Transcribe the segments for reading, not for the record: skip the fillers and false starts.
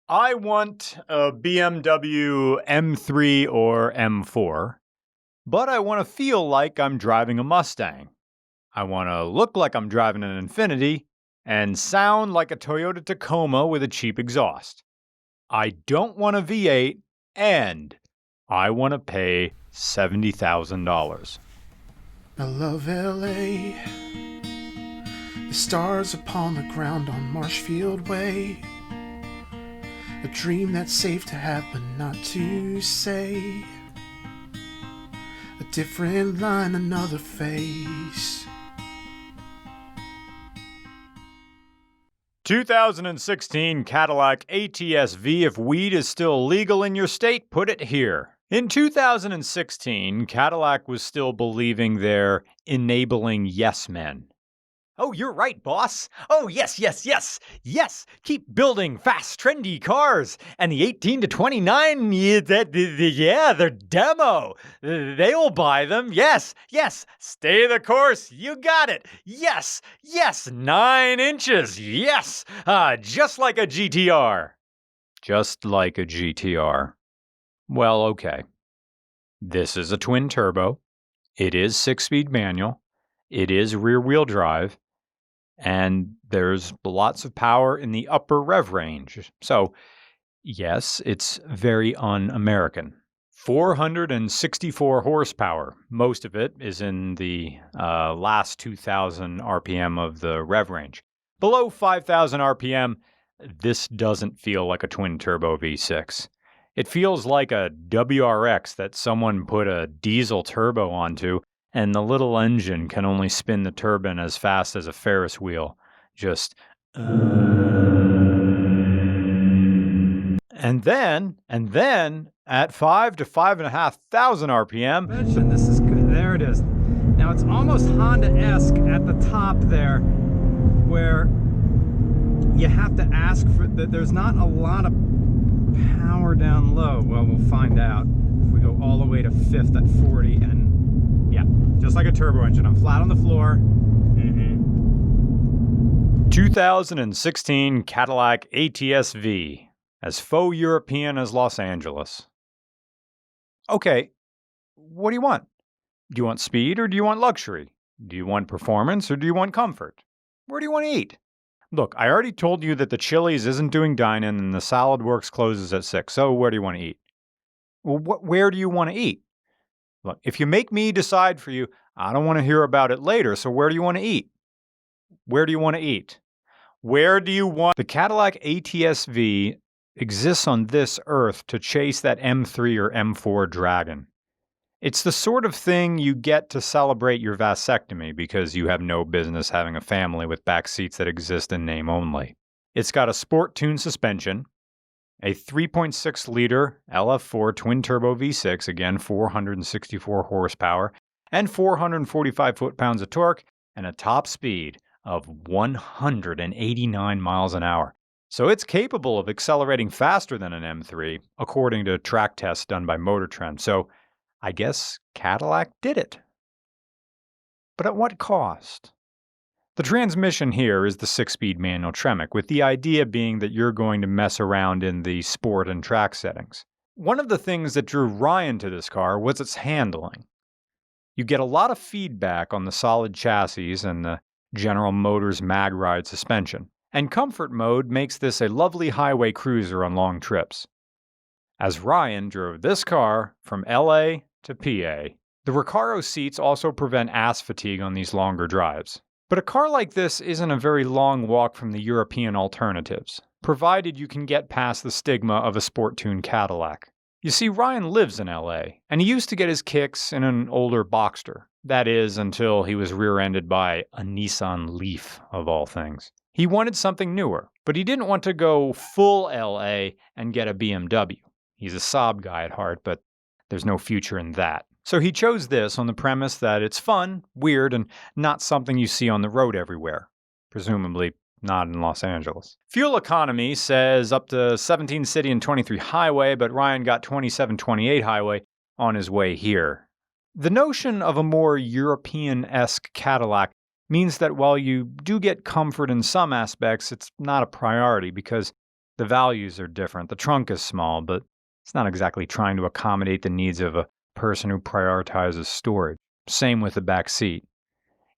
I want a BMW M3 or M4, but I want to feel like I'm driving a Mustang. I want to look like I'm driving an Infiniti and sound like a Toyota Tacoma with a cheap exhaust. I don't want a V8, and I want to pay $70,000. I love LA. The stars upon the ground on Marshfield Way. A dream that's safe to have but not to say. A different line, another face. 2016 Cadillac ATS-V. If weed is still legal in your state, put it here. In 2016, Cadillac was still believing their enabling yes men. Oh, you're right, boss. Oh, yes. Yes, keep building fast, trendy cars. And the 18 to 29, they're demo. They'll buy them. Yes, stay the course. You got it. Yes, 9 inches. Yes, just like a GTR. Just like a GTR. Well, okay. This is a twin turbo. It is 6-speed manual. It is rear-wheel drive. And there's lots of power in the upper rev range. So, yes, it's very un-American. 464 horsepower. Most of it is in the last 2,000 RPM of the rev range. Below 5,000 RPM, this doesn't feel like a twin-turbo V6. It feels like a WRX that someone put a diesel turbo onto, and the little engine can only spin the turbine as fast as a Ferris wheel. Just... And then, at 5 to 5,500 RPM... This is good. There it is. Now, it's almost Honda-esque at the top there, where you have to ask for... There's not a lot of power down low. Well, we'll find out if we go all the way to 5th at 40, and yeah, just like a turbo engine. I'm flat on the floor. 2016 Cadillac ATS-V, as faux European as Los Angeles. Okay, what do you want? Do you want speed or do you want luxury? Do you want performance or do you want comfort? Where do you want to eat? Look, I already told you that the Chili's isn't doing dine-in and the Salad Works closes at 6, so where do you want to eat? Well, where do you want to eat? Look, if you make me decide for you, I don't want to hear about it later, so where do you want to eat? Where do you want to eat? Where do you want... The Cadillac ATS-V exists on this earth to chase that M3 or M4 Dragon. It's the sort of thing you get to celebrate your vasectomy because you have no business having a family with back seats that exist in name only. It's got a sport-tuned suspension, a 3.6-liter LF4 twin-turbo V6, again 464 horsepower, and 445 foot-pounds of torque, and a top speed of 189 miles an hour. So it's capable of accelerating faster than an M3, according to track tests done by Motor Trend. So I guess Cadillac did it. But at what cost? The transmission here is the 6-speed manual Tremec, with the idea being that you're going to mess around in the sport and track settings. One of the things that drew Ryan to this car was its handling. You get a lot of feedback on the solid chassis and the General Motors mag ride suspension, and comfort mode makes this a lovely highway cruiser on long trips. As Ryan drove this car from LA to PA, the Recaro seats also prevent ass fatigue on these longer drives. But a car like this isn't a very long walk from the European alternatives, provided you can get past the stigma of a sport-tuned Cadillac. You see, Ryan lives in LA, and he used to get his kicks in an older Boxster. That is, until he was rear-ended by a Nissan Leaf, of all things. He wanted something newer, but he didn't want to go full LA and get a BMW. He's a Saab guy at heart, but there's no future in that. So he chose this on the premise that it's fun, weird, and not something you see on the road everywhere. Presumably not in Los Angeles. Fuel economy says up to 17 city and 23 highway, but Ryan got 27-28 highway on his way here. The notion of a more European-esque Cadillac means that while you do get comfort in some aspects, it's not a priority because The values are different. The trunk is small, but it's not exactly trying to accommodate the needs of a person who prioritizes storage. Same with the back seat.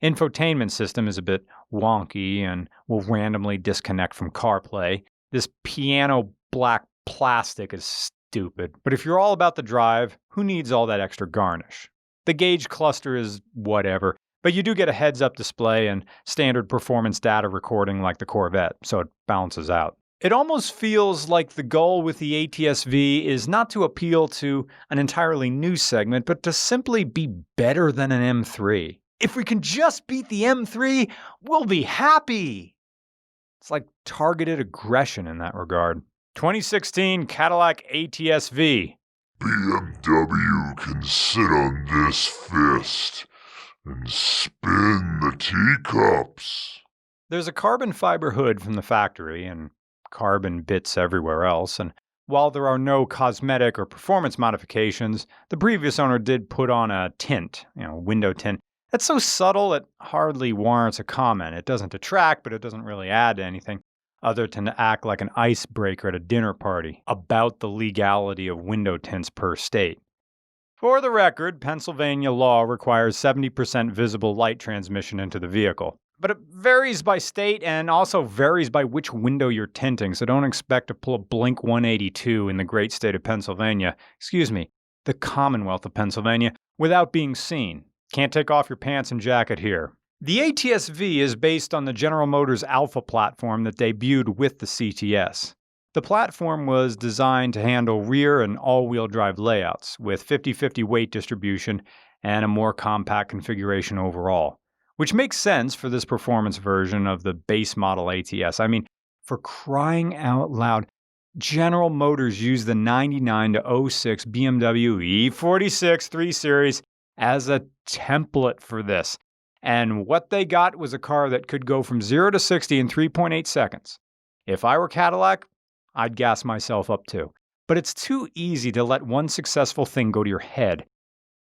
Infotainment System is a bit wonky and will randomly disconnect from CarPlay. This piano black plastic is stupid, but if you're all about the drive, who needs all that extra garnish? The gauge cluster is whatever, but you do get a heads-up display and standard performance data recording like the Corvette, so it balances out. It almost feels like the goal with the ATS-V is not to appeal to an entirely new segment, but to simply be better than an M3. If we can just beat the M3, we'll be happy. It's like targeted aggression in that regard. 2016 Cadillac ATS-V. BMW can sit on this fist and spin the teacups. There's a carbon fiber hood from the factory and carbon bits everywhere else, and while there are no cosmetic or performance modifications, the previous owner did put on a tint, window tint. That's so subtle it hardly warrants a comment. It doesn't detract, but it doesn't really add to anything other than to act like an icebreaker at a dinner party about the legality of window tints per state. For the record, Pennsylvania law requires 70% visible light transmission into the vehicle. But it varies by state and also varies by which window you're tinting, so don't expect to pull a Blink 182 in the great state of Pennsylvania, the Commonwealth of Pennsylvania, without being seen. Can't take off your pants and jacket here. The ATS-V is based on the General Motors Alpha platform that debuted with the CTS. The platform was designed to handle rear and all-wheel drive layouts with 50-50 weight distribution and a more compact configuration overall, which makes sense for this performance version of the base model ATS. I mean, for crying out loud, General Motors used the 99 to 06 BMW E46 3 Series as a template for this. And what they got was a car that could go from 0 to 60 in 3.8 seconds. If I were Cadillac, I'd gas myself up too. But it's too easy to let one successful thing go to your head.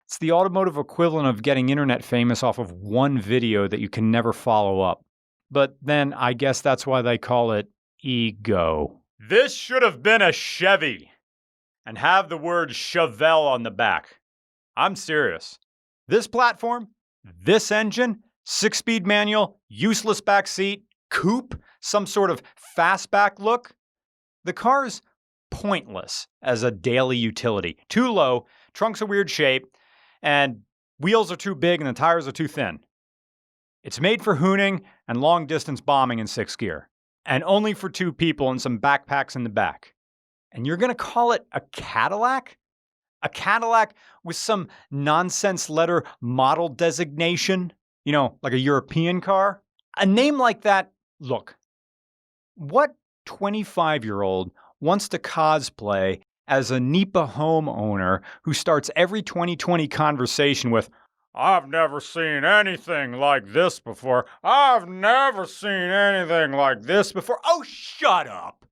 It's the automotive equivalent of getting internet famous off of one video that you can never follow up. But then I guess that's why they call it ego. This should have been a Chevy and have the word Chevelle on the back. I'm serious. This platform, this engine, 6-speed manual, useless back seat, coupe, some sort of fastback look. The car's pointless as a daily utility. Too low, trunk's a weird shape, and wheels are too big and the tires are too thin. It's made for hooning and long-distance bombing in 6th gear, and only for 2 people and some backpacks in the back. And you're going to call it a Cadillac? A Cadillac with some nonsense letter model designation? Like a European car? A name like that, look, what 25-year-old wants to cosplay as a NEPA homeowner who starts every 2020 conversation with, "I've never seen anything like this before. I've never seen anything like this before." Oh, shut up.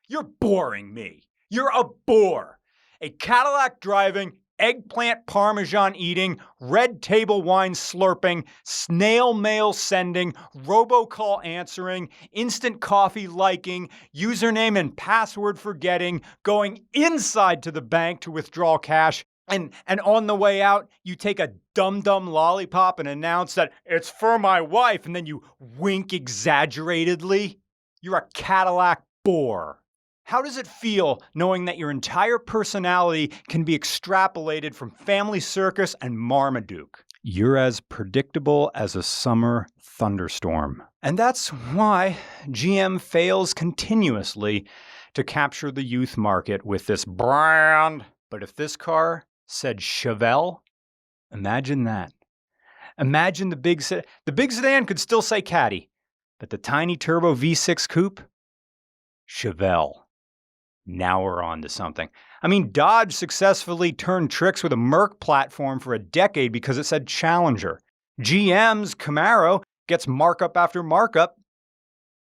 You're boring me. You're a bore. A Cadillac driving, eggplant parmesan eating, red table wine slurping, snail mail sending, robocall answering, instant coffee liking, username and password forgetting, going inside to the bank to withdraw cash, and on the way out, you take a dum-dum lollipop and announce that it's for my wife, and then you wink exaggeratedly. You're a Cadillac bore. How does it feel knowing that your entire personality can be extrapolated from Family Circus and Marmaduke? You're as predictable as a summer thunderstorm. And that's why GM fails continuously to capture the youth market with this brand. But if this car said Chevelle, imagine that. Imagine the big sedan could still say Caddy, but the tiny turbo V6 coupe, Chevelle. Now we're on to something. I mean, Dodge successfully turned tricks with a Merc platform for a decade because it said Challenger. GM's Camaro gets markup after markup.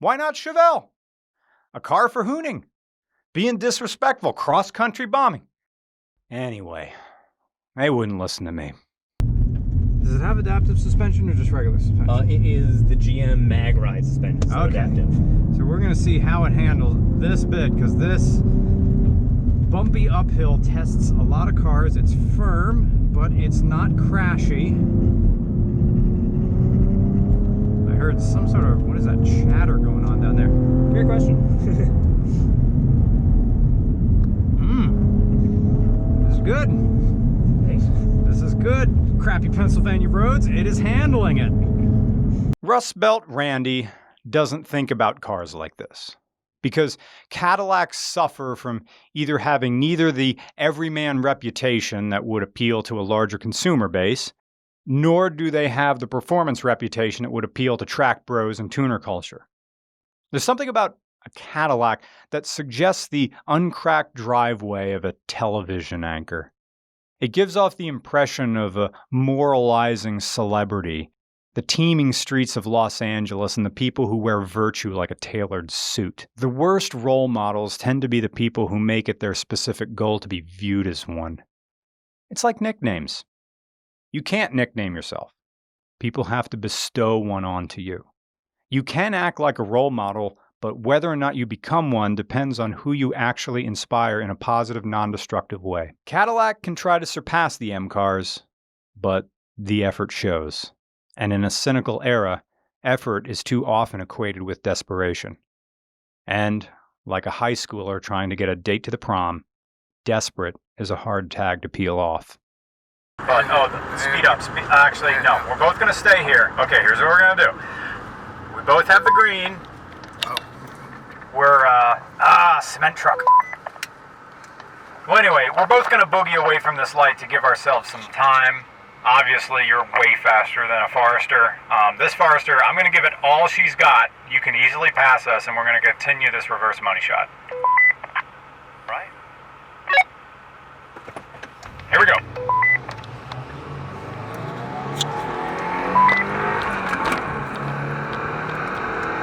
Why not Chevelle? A car for hooning, being disrespectful, cross-country bombing. Anyway, they wouldn't listen to me. This Does it have adaptive suspension or just regular suspension? It is the GM Mag Ride suspension, so Okay. adaptive. So we're gonna see how it handles this bit, because this bumpy uphill tests a lot of cars. It's firm, but it's not crashy. I heard some sort of, what is that chatter going on down there? Great question. This is good. Thanks. This is good. Crappy Pennsylvania roads, it is handling it. Rust Belt Randy doesn't think about cars like this, because Cadillacs suffer from either having neither the everyman reputation that would appeal to a larger consumer base, nor do they have the performance reputation that would appeal to track bros and tuner culture. There's something about a Cadillac that suggests the uncracked driveway of a television anchor. It gives off the impression of a moralizing celebrity, the teeming streets of Los Angeles, and the people who wear virtue like a tailored suit. The worst role models tend to be the people who make it their specific goal to be viewed as one. It's like nicknames. You can't nickname yourself. People have to bestow one onto you. You can act like a role model, but whether or not you become one depends on who you actually inspire in a positive, non-destructive way. Cadillac can try to surpass the M cars, but the effort shows. And in a cynical era, effort is too often equated with desperation. And, like a high schooler trying to get a date to the prom, desperate is a hard tag to peel off. But, speed up. Actually, no. We're both going to stay here. Okay, here's what we're going to do. We both have the green. We're, cement truck. Well, anyway, we're both going to boogie away from this light to give ourselves some time. Obviously, you're way faster than a Forester. This Forester, I'm going to give it all she's got. You can easily pass us, and we're going to continue this reverse money shot. Right? Here we go.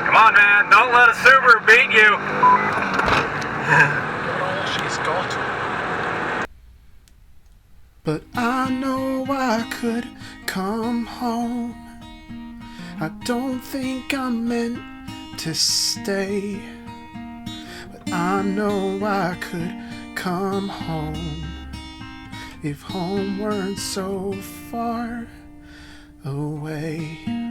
Come on, man. Don't let a Subaru beat you. She's got. But I know I could come home. I don't think I'm meant to stay. But I know I could come home if home weren't so far away.